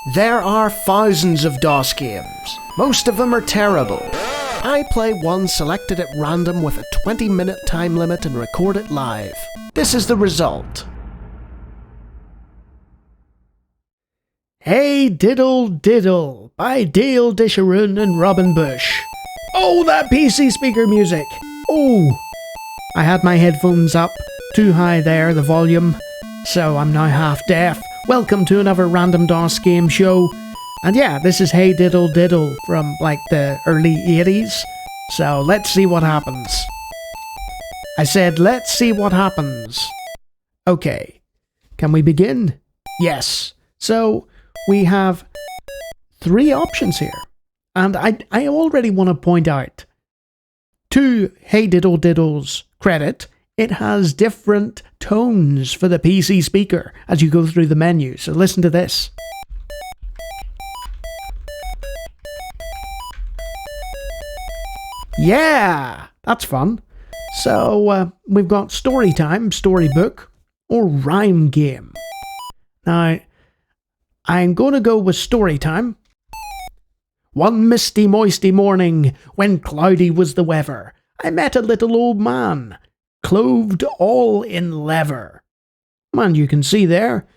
There are thousands of DOS games. Most of them are terrible. I play one selected at random with a 20-minute time limit and record it live. This is the result. Hey Diddle Diddle by Dale Disharoon and Robin Bush. Oh, that PC speaker music! Oh! I had my headphones up too high there, the volume, so I'm now half deaf. Welcome to another random DOS game show. And yeah, this is Hey Diddle Diddle from like the early 80s. So let's see what happens. I said let's see what happens. Okay, can we begin? Yes. So we have three options here. And I already want to point out, to Hey Diddle Diddle's credit, it has different tones for the PC speaker as you go through the menu. So listen to this. Yeah, that's fun. So we've got story time, storybook, or rhyme game. Now, I'm going to go with story time. One misty, moisty morning, when cloudy was the weather, I met a little old man, clothed all in leather. And you can see there,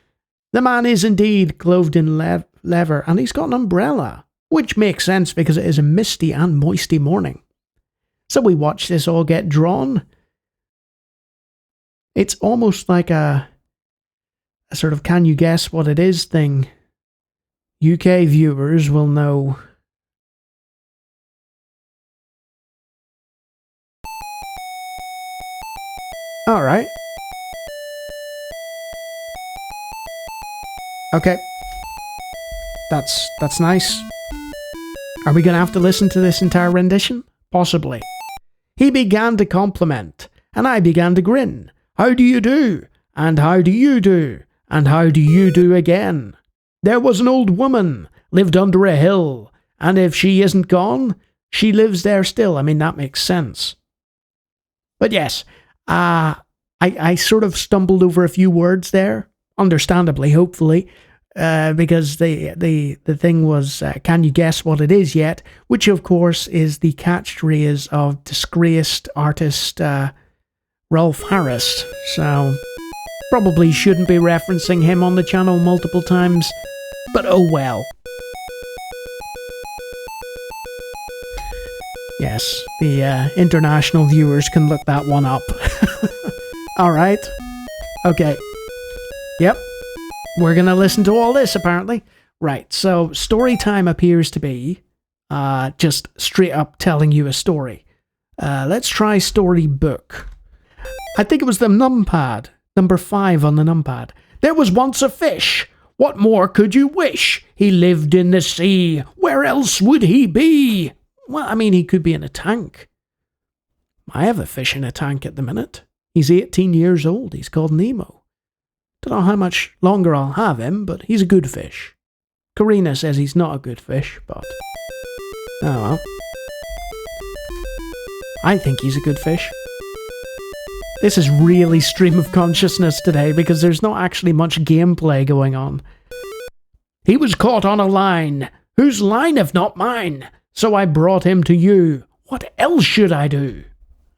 the man is indeed clothed in leather, and he's got an umbrella, which makes sense because it is a misty and moisty morning. So we watch this all get drawn. It's almost like a sort of can you guess what it is thing. UK viewers will know. Alright. Okay. That's nice. Are we going to have to listen to this entire rendition? Possibly. He began to compliment, and I began to grin. How do you do? And how do you do? And how do you do again? There was an old woman, lived under a hill, and if she isn't gone, she lives there still. I mean, that makes sense. But yes, I sort of stumbled over a few words there, understandably, hopefully, because the thing was, can you guess what it is yet? Which, of course, is the catchphrase of disgraced artist Rolf Harris. So, probably shouldn't be referencing him on the channel multiple times, but oh well. Yes, the international viewers can look that one up. Alright. Okay. Yep. We're gonna listen to all this, apparently. Right, so story time appears to be just straight up telling you a story. Let's try storybook. I think it was the numpad. Number 5 on the numpad. There was once a fish. What more could you wish? He lived in the sea. Where else would he be? Well, I mean, he could be in a tank. I have a fish in a tank at the minute. He's 18 years old. He's called Nemo. Don't know how much longer I'll have him, but he's a good fish. Karina says he's not a good fish, but oh well. I think he's a good fish. This is really stream of consciousness today because there's not actually much gameplay going on. He was caught on a line. Whose line if not mine? So I brought him to you. What else should I do?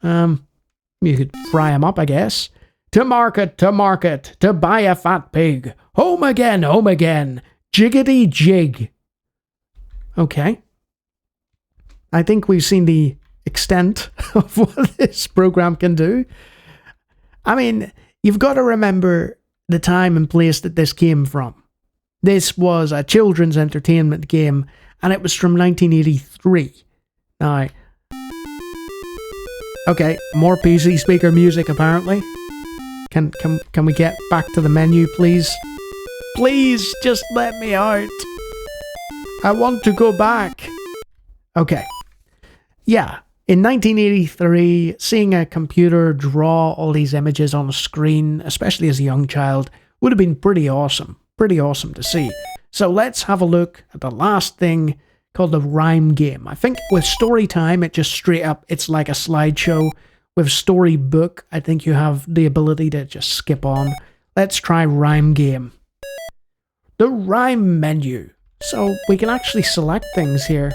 You could fry him up, I guess. To market, to buy a fat pig. Home again, jiggity jig. Okay. I think we've seen the extent of what this program can do. I mean, you've got to remember the time and place that this came from. This was a children's entertainment game, and it was from 1983. Now, okay, more PC speaker music apparently. Can we get back to the menu, please? Please, just let me out. I want to go back. Okay. Yeah, in 1983, seeing a computer draw all these images on a screen, especially as a young child, would have been pretty awesome. Pretty awesome to see. So let's have a look at the last thing called the rhyme game. I think with story time, it just straight up, it's like a slideshow. With storybook, I think you have the ability to just skip on. Let's try rhyme game. The rhyme menu. So we can actually select things here.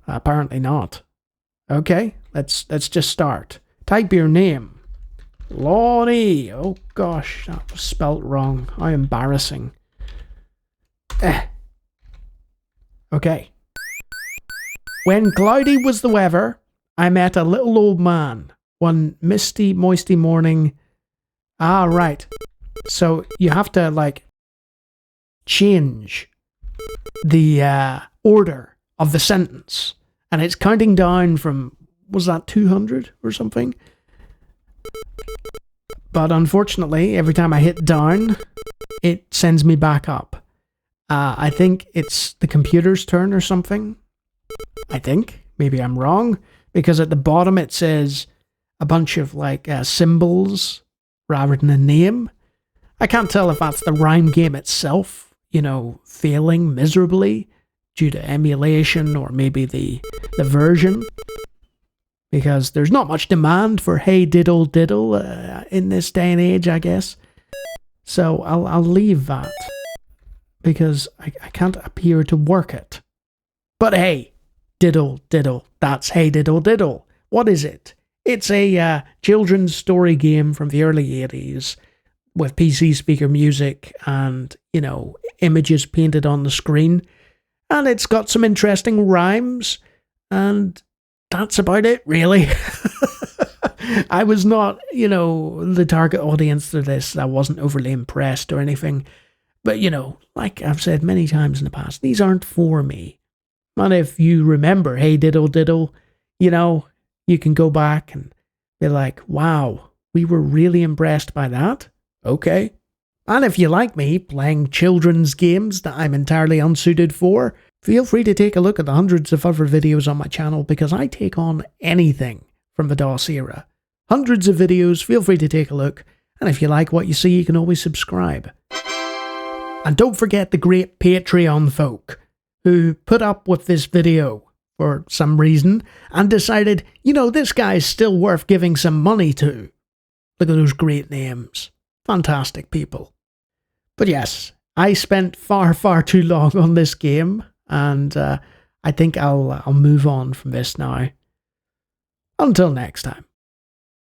Apparently not. Okay, let's just start. Type your name. Lawnie. Oh gosh, that was spelt wrong. How embarrassing. Okay. When cloudy was the weather, I met a little old man. One misty, moisty morning. Ah, right. So you have to, like, change the order of the sentence. And it's counting down from, was that 200 or something? But unfortunately, every time I hit down, it sends me back up. I think it's the computer's turn or something. I think. Maybe I'm wrong. Because at the bottom it says a bunch of like symbols rather than a name. I can't tell if that's the rhyme game itself, you know, failing miserably due to emulation or maybe the version. Because there's not much demand for Hey Diddle Diddle in this day and age, I guess. So I'll leave that. Because I can't appear to work it. But hey, Diddle Diddle, that's Hey Diddle Diddle. What is it? It's a children's story game from the early 80s with PC speaker music and, you know, images painted on the screen. And it's got some interesting rhymes. And that's about it, really. I was not, you know, the target audience for this. I wasn't overly impressed or anything. But, you know, like I've said many times in the past, these aren't for me. And if you remember Hey Diddle Diddle, you know, you can go back and be like, wow, we were really impressed by that. Okay. And if you like me playing children's games that I'm entirely unsuited for, feel free to take a look at the hundreds of other videos on my channel because I take on anything from the DOS era. Hundreds of videos, feel free to take a look. And if you like what you see, you can always subscribe. And don't forget the great Patreon folk who put up with this video for some reason and decided, you know, this guy's still worth giving some money to. Look at those great names. Fantastic people. But yes, I spent far, far too long on this game, and I think I'll move on from this now. Until next time.